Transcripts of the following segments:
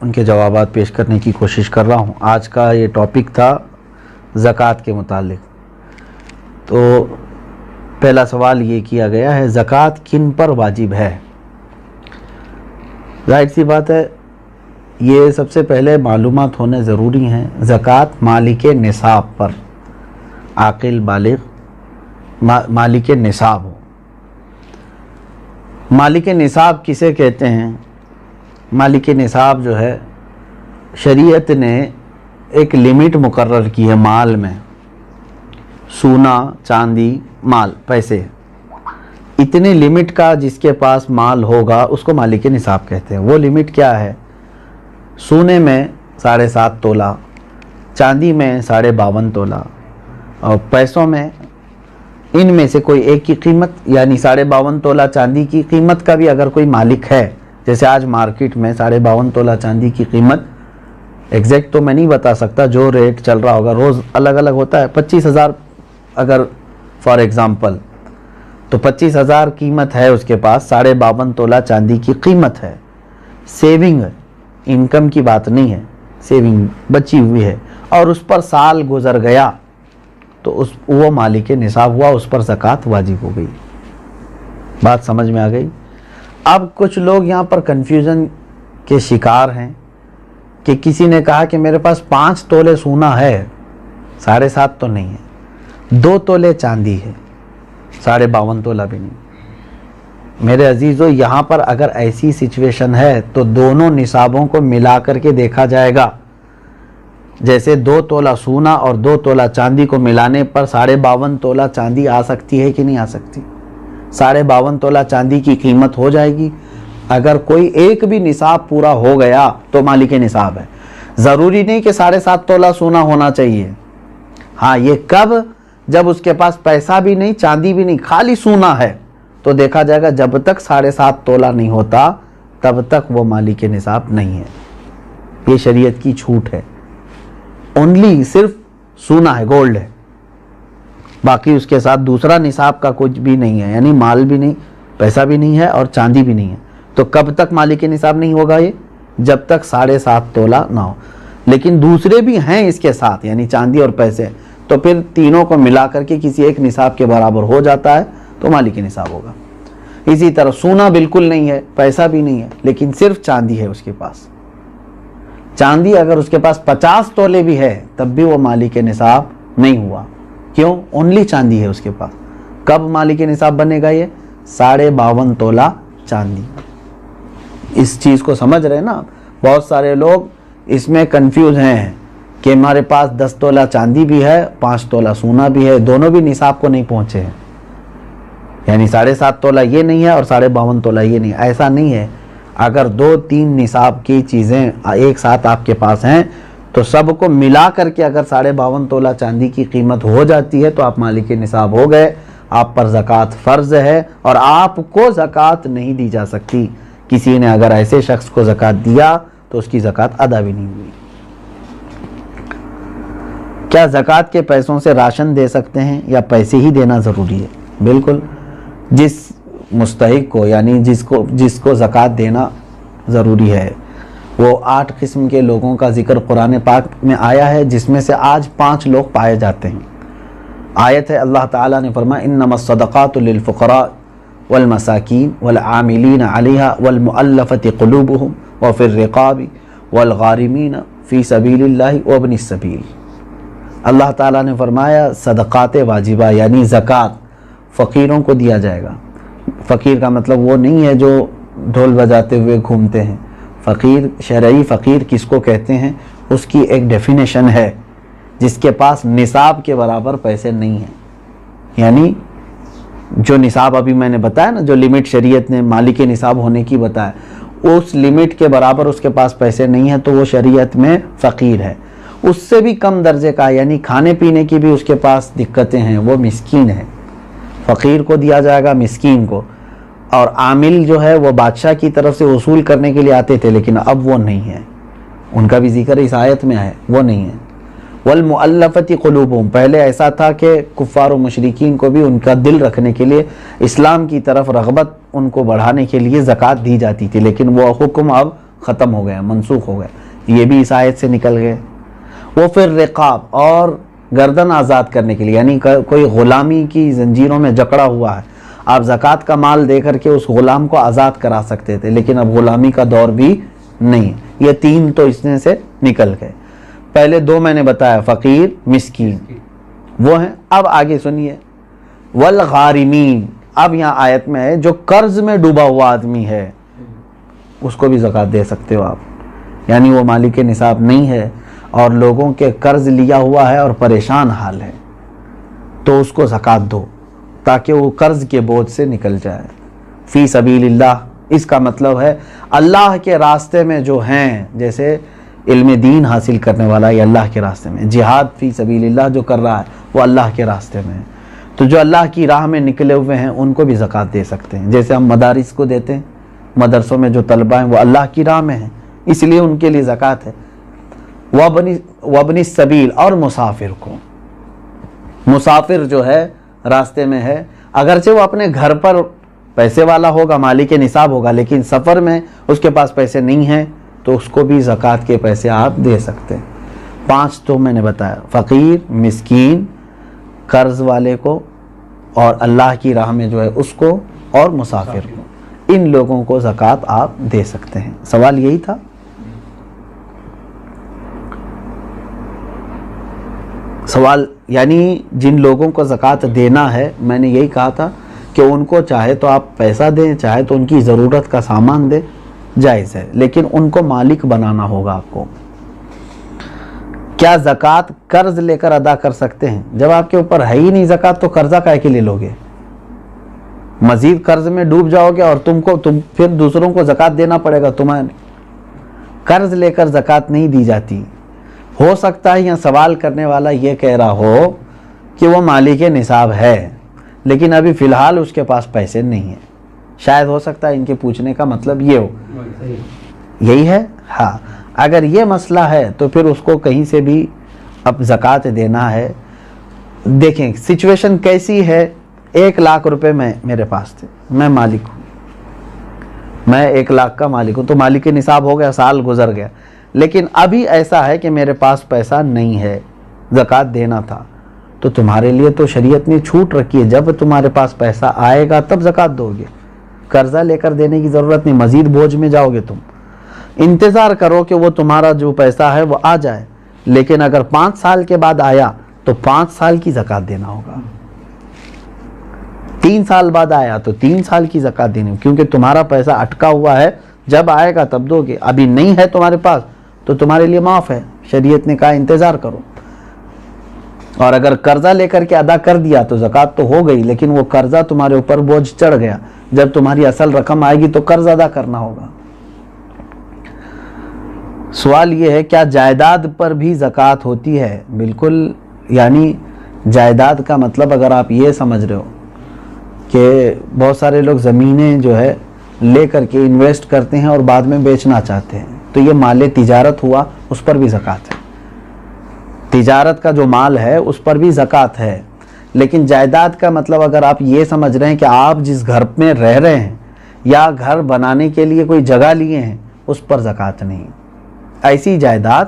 ان کے جوابات پیش کرنے کی کوشش کر رہا ہوں۔ آج کا یہ ٹاپک تھا زکوٰۃ کے متعلق۔ تو پہلا سوال یہ کیا گیا ہے، زکوٰۃ کن پر واجب ہے؟ ظاہر سی بات ہے، یہ سب سے پہلے معلومات ہونے ضروری ہیں۔ زکوٰۃ مالک نصاب پر، عاقل بالغ مالک نصاب ہو۔ مالک نصاب کسے کہتے ہیں؟ مالک نصاب جو ہے، شریعت نے ایک لمٹ مقرر کی ہے مال میں، سونا، چاندی، مال، پیسے، اتنے لمٹ کا جس کے پاس مال ہوگا اس کو مالک نصاب کہتے ہیں۔ وہ لمٹ کیا ہے؟ سونے میں 7.5 تولہ، چاندی میں 52.5 تولہ، اور پیسوں میں ان میں سے کوئی ایک کی قیمت، یعنی 52.5 تولہ چاندی کی قیمت کا بھی اگر کوئی مالک ہے، جیسے آج مارکیٹ میں 52.5 تولہ چاندی کی قیمت ایگزیکٹ تو میں نہیں بتا سکتا، جو ریٹ چل رہا ہوگا روز الگ الگ ہوتا ہے، 25,000 اگر فار ایگزامپل، تو 25,000 قیمت ہے اس کے پاس، 52.5 تولہ چاندی کی قیمت ہے۔ سیونگ، انکم کی بات نہیں ہے، سیونگ بچی ہوئی ہے، اور اس پر سال گزر گیا تو وہ مالک نصاب ہوا، اس پر زکوٰۃ واجب ہو گئی۔ بات سمجھ میں آ گئی؟ اب کچھ لوگ یہاں پر کنفیوژن کے شکار ہیں کہ کسی نے کہا کہ میرے پاس 5 تولے سونا ہے، 7.5 تو نہیں ہے، 2 تولے چاندی ہے، 52.5 تولہ بھی نہیں۔ میرے عزیزو، یہاں پر اگر ایسی سچویشن ہے تو دونوں نصابوں کو ملا کر کے دیکھا جائے گا۔ جیسے 2 تولہ سونا اور 2 تولہ چاندی کو ملانے پر 52.5 تولہ چاندی آ سکتی ہے کہ نہیں آ سکتی؟ 52.5 تولہ چاندی کی قیمت ہو جائے گی۔ اگر کوئی ایک بھی نصاب پورا ہو گیا تو مالک نصاب ہے۔ ضروری نہیں کہ 7.5 تولہ سونا ہونا چاہیے۔ ہاں، یہ کب؟ جب اس کے پاس پیسہ بھی نہیں، چاندی بھی نہیں، خالی سونا ہے، تو دیکھا جائے گا جب تک 7.5 تولہ نہیں ہوتا تب تک وہ مالک نصاب نہیں ہے۔ یہ شریعت کی چھوٹ ہے۔ اونلی صرف سونا ہے، گولڈ ہے، باقی اس کے ساتھ دوسرا نصاب کا کچھ بھی نہیں ہے، یعنی مال بھی نہیں، پیسہ بھی نہیں ہے اور چاندی بھی نہیں ہے۔ تو کب تک مالک نصاب نہیں ہوگا یہ؟ جب تک 7.5 تولہ نہ ہو۔ لیکن دوسرے بھی ہیں اس کے ساتھ، یعنی چاندی اور پیسے، تو پھر تینوں کو ملا کر کے کسی ایک نصاب کے برابر ہو جاتا ہے تو مالک نصاب ہوگا۔ اسی طرح سونا بالکل نہیں ہے، پیسہ بھی نہیں ہے، لیکن صرف چاندی ہے اس کے پاس۔ چاندی اگر اس کے پاس 50 تولے بھی ہے تب بھی وہ مالک نصاب نہیں ہوا۔ کیوں؟ اونلی چاندی ہے اس کے پاس۔ کب مالک نصاب بنے گا یہ؟ 52.5 تولہ چاندی۔ اس چیز کو سمجھ رہے نا؟ بہت سارے لوگ اس میں کنفیوز ہیں کہ ہمارے پاس 10 تولہ چاندی بھی ہے، 5 تولہ سونا بھی ہے، دونوں بھی نصاب کو نہیں پہنچے ہیں، یعنی 7.5 تولہ یہ نہیں ہے اور 52.5 تولہ یہ نہیں ہے۔ ایسا نہیں ہے۔ اگر 2-3 نصاب کی چیزیں ایک ساتھ آپ کے پاس ہیں تو سب کو ملا کر کے اگر 52.5 تولہ چاندی کی قیمت ہو جاتی ہے تو آپ مالک نصاب ہو گئے، آپ پر زکوٰۃ فرض ہے، اور آپ کو زکوٰۃ نہیں دی جا سکتی۔ کسی نے اگر ایسے شخص کو زکوٰۃ دیا تو اس کی زکوٰۃ ادا بھی نہیں ہوئی۔ کیا زکوٰۃ کے پیسوں سے راشن دے سکتے ہیں یا پیسے ہی دینا ضروری ہے؟ بالکل، جس مستحق کو، یعنی جس کو زکوٰۃ دینا ضروری ہے، وہ 8 قسم کے لوگوں کا ذکر قرآن پاک میں آیا ہے، جس میں سے آج 5 لوگ پائے جاتے ہیں۔ آیت ہے، اللہ تعالیٰ نے فرمایا انما الصدقات للفقراء والمساکین والعاملین علیہا والمؤلفۃ قلوبہم وفی الرقاب والغارمین فی سبیل اللہ وابن السبیل۔ اللہ تعالیٰ نے فرمایا صدقات واجبہ یعنی زکوٰۃ فقیروں کو دیا جائے گا۔ فقیر کا مطلب وہ نہیں ہے جو ڈھول بجاتے ہوئے گھومتے ہیں۔ فقیر، شرعی فقیر کس کو کہتے ہیں؟ اس کی ایک ڈیفینیشن ہے، جس کے پاس نصاب کے برابر پیسے نہیں ہیں، یعنی جو نصاب ابھی میں نے بتایا نا، جو لمٹ شریعت نے مالک نصاب ہونے کی بتایا، اس لمٹ کے برابر اس کے پاس پیسے نہیں ہیں تو وہ شریعت میں فقیر ہے۔ اس سے بھی کم درجے کا، یعنی کھانے پینے کی بھی اس کے پاس دقتیں ہیں، وہ مسکین ہے۔ فقیر کو دیا جائے گا، مسکین کو۔ اور عامل جو ہے وہ بادشاہ کی طرف سے وصول کرنے کے لیے آتے تھے، لیکن اب وہ نہیں ہے، ان کا بھی ذکر اس آیت میں ہے، وہ نہیں ہے۔ والمؤلفۃ قلوبہم، پہلے ایسا تھا کہ کفار و مشرکین کو بھی ان کا دل رکھنے کے لیے، اسلام کی طرف رغبت ان کو بڑھانے کے لیے زکوٰۃ دی جاتی تھی، لیکن وہ حکم اب ختم ہو گیا، منسوخ ہو گیا، یہ بھی اس آیت سے نکل گئے۔ وہ پھر رقاب اور گردن آزاد کرنے کے لیے، یعنی کوئی غلامی کی زنجیروں میں جکڑا ہوا ہے، آپ زکوٰۃ کا مال دے کر کے اس غلام کو آزاد کرا سکتے تھے، لیکن اب غلامی کا دور بھی نہیں۔ یہ 3 تو اس میں سے نکل گئے۔ پہلے 2 میں نے بتایا، فقیر، مسکین، وہ ہیں۔ اب آگے سنیے، والغارمین، اب یہاں آیت میں ہے جو قرض میں ڈوبا ہوا آدمی ہے اس کو بھی زکوٰۃ دے سکتے ہو آپ، یعنی وہ مالک نصاب نہیں ہے اور لوگوں کے قرض لیا ہوا ہے اور پریشان حال ہے، تو اس کو زکوٰۃ دو تاکہ وہ قرض کے بوجھ سے نکل جائے۔ فی سبیل اللہ، اس کا مطلب ہے اللہ کے راستے میں جو ہیں، جیسے علم دین حاصل کرنے والا یہ اللہ کے راستے میں، جہاد فی سبیل اللہ جو کر رہا ہے وہ اللہ کے راستے میں ہے، تو جو اللہ کی راہ میں نکلے ہوئے ہیں ان کو بھی زکوٰۃ دے سکتے ہیں۔ جیسے ہم مدارس کو دیتے ہیں، مدرسوں میں جو طلبہ ہیں وہ اللہ کی راہ میں ہیں، اس لیے ان کے لیے زکوٰۃ ہے۔ وابن السبیل، اور مسافر کو، مسافر جو ہے راستے میں ہے، اگرچہ وہ اپنے گھر پر پیسے والا ہوگا، مالک نصاب ہوگا، لیکن سفر میں اس کے پاس پیسے نہیں ہیں تو اس کو بھی زکوٰۃ کے پیسے آپ دے سکتے ہیں۔ 5 تو میں نے بتایا، فقیر، مسکین، قرض والے کو، اور اللہ کی راہ میں جو ہے اس کو، اور مسافر کو، ان لوگوں کو زکوٰۃ آپ دے سکتے ہیں۔ سوال یہی تھا؟ سوال یعنی جن لوگوں کو زکوٰۃ دینا ہے، میں نے یہی کہا تھا کہ ان کو چاہے تو آپ پیسہ دیں، چاہے تو ان کی ضرورت کا سامان دیں، جائز ہے، لیکن ان کو مالک بنانا ہوگا آپ کو۔ کیا زکوٰۃ قرض لے کر ادا کر سکتے ہیں؟ جب آپ کے اوپر ہے ہی نہیں زکوٰۃ تو قرضہ کائے کے لے لوگے؟ مزید قرض میں ڈوب جاؤ گے اور تم پھر دوسروں کو زکوٰۃ دینا پڑے گا تمہیں۔ قرض لے کر زکوٰۃ نہیں دی جاتی۔ ہو سکتا ہے یہاں سوال کرنے والا یہ کہہ رہا ہو کہ وہ مالک نصاب ہے لیکن ابھی فی الحال اس کے پاس پیسے نہیں ہیں، شاید ہو سکتا ہے ان کے پوچھنے کا مطلب یہ ہو، یہی ہے؟ ہاں، اگر یہ مسئلہ ہے تو پھر اس کو کہیں سے بھی اب زکوٰۃ دینا ہے۔ دیکھیں سچویشن کیسی ہے، 1 لاکھ روپے میرے پاس تھے، میں مالک ہوں، میں 1 لاکھ کا مالک ہوں، تو مالک نصاب ہو گیا، سال گزر گیا، لیکن ابھی ایسا ہے کہ میرے پاس پیسہ نہیں ہے، زکوٰۃ دینا تھا، تو تمہارے لیے تو شریعت نے چھوٹ رکھی ہے، جب تمہارے پاس پیسہ آئے گا تب زکوٰۃ دو گے، قرضہ لے کر دینے کی ضرورت نہیں، مزید بوجھ میں جاؤ گے تم۔ انتظار کرو کہ وہ تمہارا جو پیسہ ہے وہ آ جائے، لیکن اگر 5 سال کے بعد آیا تو 5 سال کی زکوٰۃ دینا ہوگا، 3 سال بعد آیا تو 3 سال کی زکوٰۃ دینی ہوگی، کیونکہ تمہارا پیسہ اٹکا ہوا ہے، جب آئے گا تب دو گے، ابھی نہیں ہے تمہارے پاس تو تمہارے لیے معاف ہے، شریعت نے کہا انتظار کرو۔ اور اگر قرضہ لے کر کے ادا کر دیا تو زکوٰۃ تو ہو گئی، لیکن وہ قرضہ تمہارے اوپر بوجھ چڑھ گیا، جب تمہاری اصل رقم آئے گی تو قرض ادا کرنا ہوگا۔ سوال یہ ہے کیا جائیداد پر بھی زکوٰۃ ہوتی ہے؟ بالکل، یعنی جائیداد کا مطلب اگر آپ یہ سمجھ رہے ہو کہ بہت سارے لوگ زمینیں جو ہے لے کر کے انویسٹ کرتے ہیں اور بعد میں بیچنا چاہتے ہیں، تو یہ مال تجارت ہوا، اس پر بھی زکوٰۃ ہے، تجارت کا جو مال ہے اس پر بھی زکوٰۃ ہے۔ لیکن جائیداد کا مطلب اگر آپ یہ سمجھ رہے ہیں کہ آپ جس گھر میں رہ رہے ہیں یا گھر بنانے کے لیے کوئی جگہ لیے ہیں، اس پر زکوٰۃ نہیں۔ ایسی جائیداد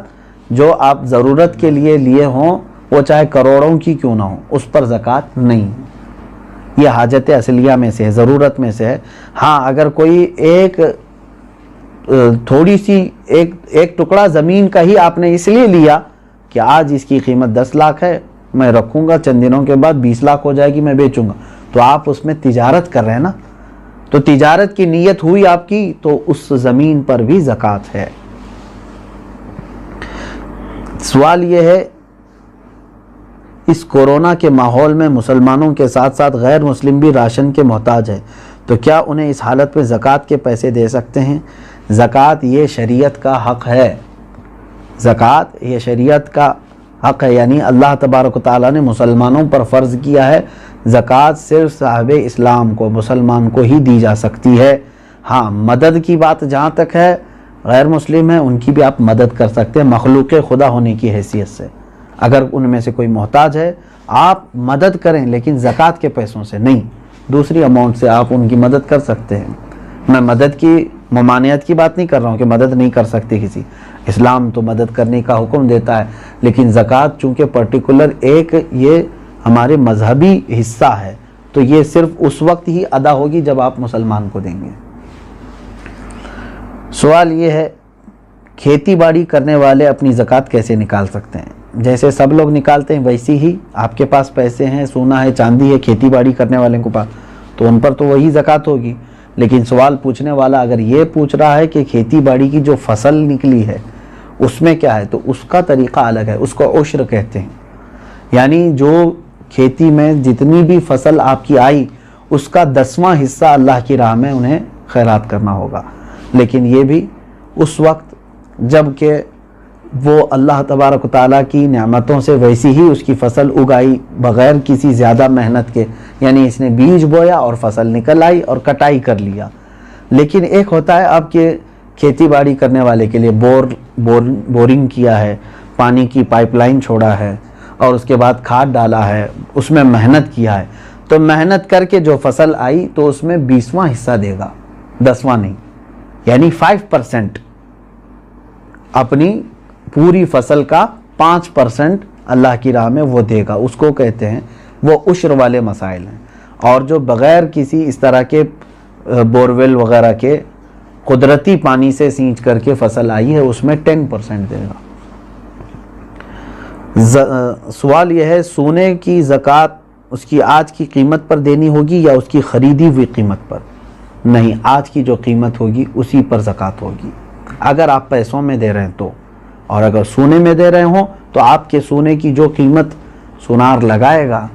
جو آپ ضرورت کے لیے لیے ہوں، وہ چاہے کروڑوں کی کیوں نہ ہو، اس پر زکوٰۃ نہیں۔ یہ حاجت اصلیہ میں سے ہے، ضرورت میں سے ہے۔ ہاں، اگر کوئی تھوڑی سی ایک ٹکڑا زمین کا ہی آپ نے اس لیے لیا کہ آج اس کی قیمت 10 لاکھ ہے، میں رکھوں گا، چند دنوں کے بعد 20 لاکھ ہو جائے گی، میں بیچوں گا، تو آپ اس میں تجارت کر رہے ہیں نا، تو تجارت کی نیت ہوئی آپ کی، تو اس زمین پر بھی زکوٰۃ ہے۔ سوال یہ ہے اس کورونا کے ماحول میں مسلمانوں کے ساتھ ساتھ غیر مسلم بھی راشن کے محتاج ہے، تو کیا انہیں اس حالت میں زکوٰۃ کے پیسے دے سکتے ہیں؟ زکوٰۃ یہ شریعت کا حق ہے، زکوٰۃ یہ شریعت کا حق ہے، یعنی اللہ تبارک و تعالیٰ نے مسلمانوں پر فرض کیا ہے، زکوٰۃ صرف صاحب اسلام کو، مسلمان کو ہی دی جا سکتی ہے۔ ہاں، مدد کی بات جہاں تک ہے، غیر مسلم ہیں ان کی بھی آپ مدد کر سکتے ہیں مخلوق خدا ہونے کی حیثیت سے، اگر ان میں سے کوئی محتاج ہے آپ مدد کریں، لیکن زکوٰۃ کے پیسوں سے نہیں، دوسری اماؤنٹ سے آپ ان کی مدد کر سکتے ہیں۔ میں مدد کی ممانعت کی بات نہیں کر رہا ہوں کہ مدد نہیں کر سکتے کسی، اسلام تو مدد کرنے کا حکم دیتا ہے، لیکن زکوٰۃ چونکہ پرٹیکولر ایک یہ ہمارے مذہبی حصہ ہے، تو یہ صرف اس وقت ہی ادا ہوگی جب آپ مسلمان کو دیں گے۔ سوال یہ ہے کھیتی باڑی کرنے والے اپنی زکوٰۃ کیسے نکال سکتے ہیں؟ جیسے سب لوگ نکالتے ہیں ویسی ہی آپ کے پاس پیسے ہیں، سونا ہے، چاندی ہے، کھیتی باڑی کرنے والے کے پاس، تو ان پر تو وہی زکوٰۃ ہوگی۔ لیکن سوال پوچھنے والا اگر یہ پوچھ رہا ہے کہ کھیتی باڑی کی جو فصل نکلی ہے اس میں کیا ہے، تو اس کا طریقہ الگ ہے، اس کو عشر کہتے ہیں۔ یعنی جو کھیتی میں جتنی بھی فصل آپ کی آئی اس کا 10واں حصہ اللہ کی راہ میں انہیں خیرات کرنا ہوگا، لیکن یہ بھی اس وقت جب کہ وہ اللہ تبارک و تعالیٰ کی نعمتوں سے ویسی ہی اس کی فصل اگائی بغیر کسی زیادہ محنت کے، یعنی اس نے بیج بویا اور فصل نکل آئی اور کٹائی کر لیا۔ لیکن ایک ہوتا ہے آپ کے کھیتی باڑی کرنے والے کے لیے بورنگ کیا ہے، پانی کی پائپ لائن چھوڑا ہے اور اس کے بعد کھاد ڈالا ہے، اس میں محنت کیا ہے، تو محنت کر کے جو فصل آئی تو اس میں 20واں حصہ دے گا، 10واں نہیں، یعنی 5% اپنی پوری فصل کا 5% اللہ کی راہ میں وہ دے گا، اس کو کہتے ہیں، وہ عشر والے مسائل ہیں۔ اور جو بغیر کسی اس طرح کے بورویل وغیرہ کے قدرتی پانی سے سینچ کر کے فصل آئی ہے اس میں 10% دے گا۔ سوال یہ ہے سونے کی زکوٰۃ اس کی آج کی قیمت پر دینی ہوگی یا اس کی خریدی ہوئی قیمت پر؟ نہیں، آج کی جو قیمت ہوگی اسی پر زکوٰۃ ہوگی، اگر آپ پیسوں میں دے رہے ہیں تو، اور اگر سونے میں دے رہے ہوں تو آپ کے سونے کی جو قیمت سونار لگائے گا،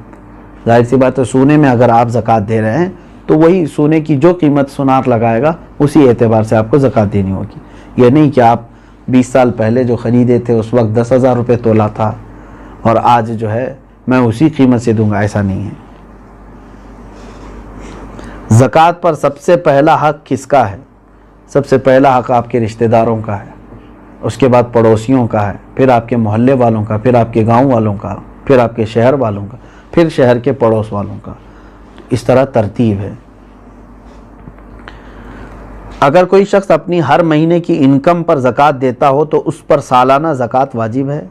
ظاہر سی بات ہے سونے میں اگر آپ زکوٰۃ دے رہے ہیں تو وہی سونے کی جو قیمت سونار لگائے گا اسی اعتبار سے آپ کو زکوٰۃ دینی ہوگی۔ یہ نہیں کہ آپ 20 سال پہلے جو خریدے تھے اس وقت 10,000 روپے تولہ تھا اور آج جو ہے میں اسی قیمت سے دوں گا، ایسا نہیں ہے۔ زکوٰۃ پر سب سے پہلا حق کس کا ہے؟ سب سے پہلا حق آپ کے رشتہ داروں کا ہے، اس کے بعد پڑوسیوں کا ہے، پھر آپ کے محلے والوں کا، پھر آپ کے گاؤں والوں کا، پھر آپ کے شہر والوں کا، پھر شہر کے پڑوس والوں کا، اس طرح ترتیب ہے۔ اگر کوئی شخص اپنی ہر مہینے کی انکم پر زکوٰۃ دیتا ہو تو اس پر سالانہ زکوٰۃ واجب ہے؟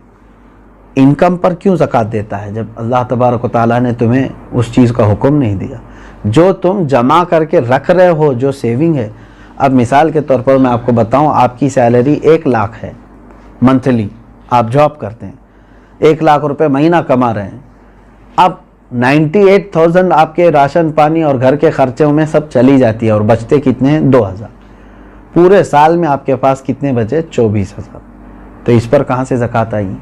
انکم پر کیوں زکوٰۃ دیتا ہے جب اللہ تبارک و تعالیٰ نے تمہیں اس چیز کا حکم نہیں دیا؟ جو تم جمع کر کے رکھ رہے ہو، جو سیونگ ہے، اب مثال کے طور پر میں آپ کو بتاؤں، آپ کی سیلری 1 لاکھ ہے منتھلی، آپ جاب کرتے ہیں، 1 لاکھ روپے مہینہ کما رہے ہیں، اب 98,000 آپ کے راشن پانی اور گھر کے خرچوں میں سب چلی جاتی ہے اور بچتے کتنے ہیں؟ 2,000۔ پورے سال میں آپ کے پاس کتنے بچے؟ 24,000۔ تو اس پر کہاں سے زکوٰۃ آئی؟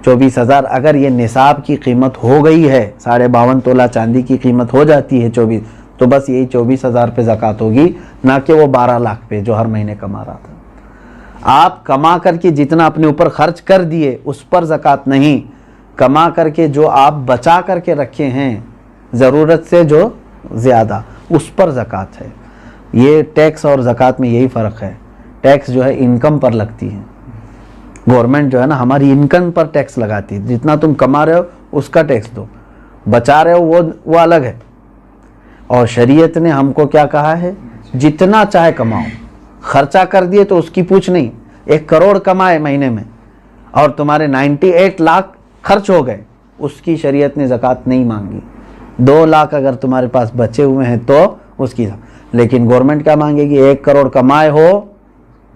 24,000 اگر یہ نصاب کی قیمت ہو گئی ہے، 52.5 تولہ چاندی کی قیمت ہو جاتی ہے 24، تو بس یہی 24,000 پہ زکوٰۃ ہوگی، نہ کہ وہ 12 لاکھ پہ جو ہر مہینے کما رہا تھا۔ آپ کما کر کے جتنا اپنے اوپر خرچ کر دیے اس پر زکوٰۃ نہیں، کما کر کے جو آپ بچا کر کے رکھے ہیں ضرورت سے جو زیادہ، اس پر زکوٰۃ ہے۔ یہ ٹیکس اور زکوٰۃ میں یہی فرق ہے، ٹیکس جو ہے انکم پر لگتی ہے، گورنمنٹ جو ہے نا ہماری انکم پر ٹیکس لگاتی ہے، جتنا تم کما رہے ہو اس کا ٹیکس دو، بچا رہے ہو وہ الگ ہے۔ اور شریعت نے ہم کو کیا کہا ہے؟ جتنا چاہے کماؤ، خرچہ کر دیے تو اس کی پوچھ نہیں۔ 1 کروڑ کمائے مہینے میں اور تمہارے 98 لاکھ خرچ ہو گئے، اس کی شریعت نے زکوٰۃ نہیں مانگی۔ 2 لاکھ اگر تمہارے پاس بچے ہوئے ہیں تو اس کی، لیکن گورنمنٹ کیا مانگے گی؟ 1 کروڑ کمائے ہو،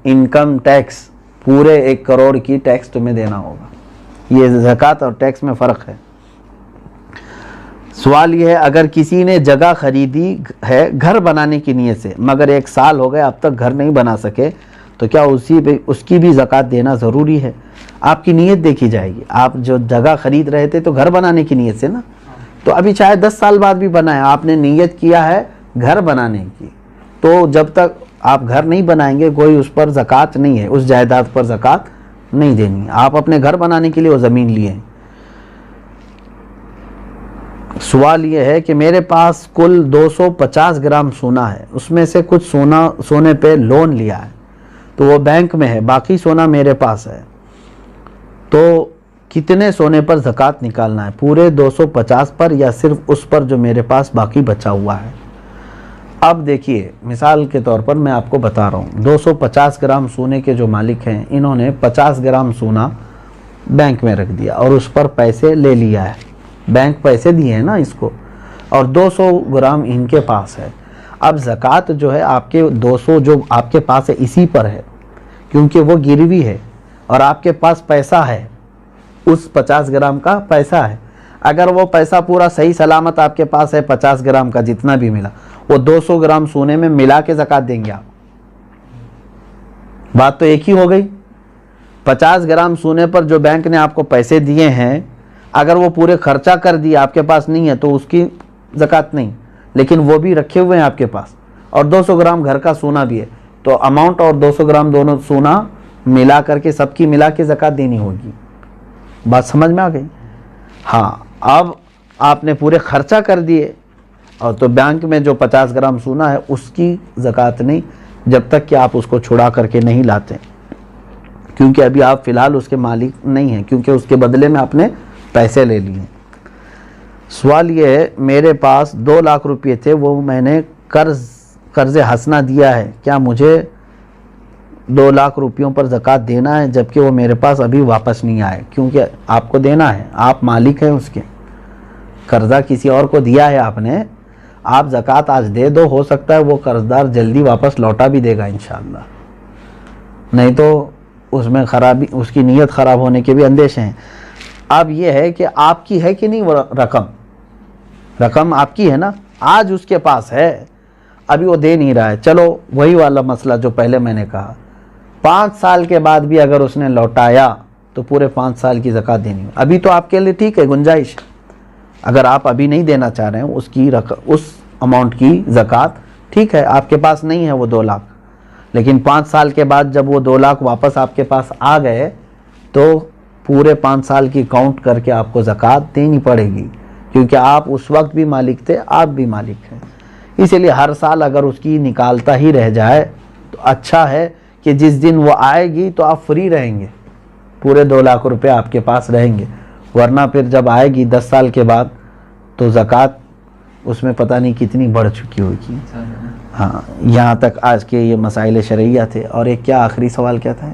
انکم ٹیکس پورے 1 کروڑ کی ٹیکس تمہیں دینا ہوگا۔ یہ زکوٰۃ اور ٹیکس میں فرق ہے۔ سوال یہ ہے اگر کسی نے جگہ خریدی ہے گھر بنانے کی نیت سے مگر 1 سال ہو گئے اب تک گھر نہیں بنا سکے تو کیا اس کی بھی زکوٰۃ دینا ضروری ہے؟ آپ کی نیت دیکھی جائے گی۔ آپ جو جگہ خرید رہے تھے تو گھر بنانے کی نیت سے نا، تو ابھی چاہے 10 سال بعد بھی بنائیں، آپ نے نیت کیا ہے گھر بنانے کی، تو جب تک آپ گھر نہیں بنائیں گے کوئی اس پر زکوٰۃ نہیں ہے، اس جائیداد پر زکوٰۃ نہیں دینی ہے۔ آپ اپنے گھر بنانے کے لیے وہ زمین لیے ہیں۔ سوال یہ ہے کہ میرے پاس کل 250 گرام سونا ہے، اس میں سے کچھ سونے پہ لون لیا ہے تو وہ بینک میں ہے، باقی سونا میرے پاس ہے، تو کتنے سونے پر زکوٰۃ نکالنا ہے؟ پورے 250 پر یا صرف اس پر جو میرے پاس باقی بچا ہوا ہے؟ اب دیکھیے مثال کے طور پر میں آپ کو بتا رہا ہوں، 250 گرام سونے کے جو مالک ہیں انہوں نے 50 گرام سونا بینک میں رکھ دیا اور اس پر پیسے لے لیا ہے، بینک پیسے دیے ہیں نا اس کو، اور 200 گرام ان کے پاس ہے۔ اب زکوٰۃ جو ہے آپ کے 200 جو آپ کے پاس ہے اسی پر ہے، کیونکہ وہ گروی ہے اور آپ کے پاس پیسہ ہے، اس 50 گرام کا پیسہ ہے۔ اگر وہ پیسہ پورا صحیح سلامت آپ کے پاس ہے 50 گرام کا جتنا بھی ملا، وہ 200 گرام سونے میں ملا کے زکوٰۃ دیں گے آپ۔ بات تو ایک ہی ہو گئی۔ 50 گرام سونے پر جو بینک نے آپ کو پیسے دیے ہیں، اگر وہ پورے خرچہ کر دیے آپ کے پاس نہیں ہے تو اس کی زکوٰۃ نہیں، لیکن وہ بھی رکھے ہوئے ہیں آپ کے پاس، اور 200 گرام گھر کا سونا بھی ہے، تو اماؤنٹ اور 200 گرام دونوں سونا ملا کر کے سب کی ملا کے زکوٰۃ دینی ہوگی۔ بات سمجھ میں آ گئی؟ ہاں، اب آپ نے پورے خرچہ کر دیے اور تو بینک میں جو 50 گرام سونا ہے اس کی زکوٰۃ نہیں، جب تک کہ آپ اس کو چھڑا کر کے نہیں لاتے، کیونکہ ابھی آپ فی الحال اس کے مالک نہیں ہیں، کیونکہ اس کے بدلے میں آپ نے پیسے لے لیے۔ سوال یہ ہے، میرے پاس 2 لاکھ روپے تھے، وہ میں نے قرض حسنہ دیا ہے، کیا مجھے 2 لاکھ روپیوں پر زکوٰۃ دینا ہے جبکہ وہ میرے پاس ابھی واپس نہیں آئے؟ کیونکہ آپ کو دینا ہے، آپ مالک ہیں اس کے، قرضہ کسی اور کو دیا ہے آپ نے، آپ زکوٰۃ آج دے دو، ہو سکتا ہے وہ قرضدار جلدی واپس لوٹا بھی دے گا انشاءاللہ، نہیں تو اس میں خرابی، اس کی نیت خراب ہونے کے بھی اندیشے ہیں۔ اب یہ ہے کہ آپ کی ہے کہ نہیں وہ رقم آپ کی ہے نا، آج اس کے پاس ہے، ابھی وہ دے نہیں رہا ہے، چلو وہی والا مسئلہ جو پہلے میں نے کہا، 5 سال کے بعد بھی اگر اس نے لوٹایا تو پورے 5 سال کی زکوٰۃ دینی ہے۔ ابھی تو آپ کے لیے ٹھیک ہے، گنجائش، اگر آپ ابھی نہیں دینا چاہ رہے ہیں اس اماؤنٹ کی زکوٰۃ، ٹھیک ہے، آپ کے پاس نہیں ہے وہ 2 لاکھ، لیکن 5 سال کے بعد جب وہ 2 لاکھ واپس آپ کے پاس آ گئے تو پورے 5 سال کی کاؤنٹ کر کے آپ کو زکوٰۃ دینی پڑے گی، کیونکہ آپ اس وقت بھی مالک تھے، آپ بھی مالک ہیں۔ اسی لیے ہر سال اگر اس کی نکالتا ہی رہ جائے تو اچھا ہے کہ جس دن وہ آئے گی تو آپ فری رہیں گے، پورے 2 لاکھ روپے آپ کے پاس رہیں گے، ورنہ پھر جب آئے گی 10 سال کے بعد تو زکوٰۃ اس میں پتہ نہیں کتنی بڑھ چکی ہوگی۔ ہاں، یہاں تک آج کے یہ مسائل شرعیہ تھے۔ اور ایک کیا آخری سوال کیا تھا؟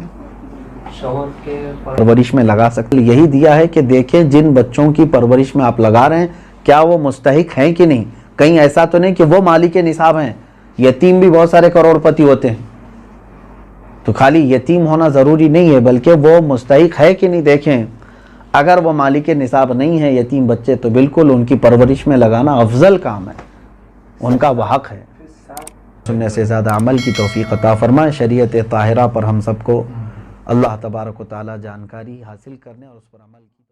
شوہر کے پرورش میں لگا سکتے، یہی دیا ہے کہ دیکھیں جن بچوں کی پرورش میں آپ لگا رہے ہیں کیا وہ مستحق ہیں کہ نہیں، کہیں ایسا تو نہیں کہ وہ مالک نصاب ہیں، یتیم بھی بہت سارے کروڑ پتی ہوتے ہیں، تو خالی یتیم ہونا ضروری نہیں ہے بلکہ وہ مستحق ہے کہ نہیں دیکھیں۔ اگر وہ مالک نصاب نہیں ہے یتیم بچے تو بالکل ان کی پرورش میں لگانا افضل کام ہے، ان کا وہ حق ہے۔ سننے سے زیادہ عمل کی توفیق عطا فرمائے۔ شریعت طاہرہ پر ہم سب کو اللہ تبارک و تعالی جانکاری حاصل کرنے اور اس پر عمل کی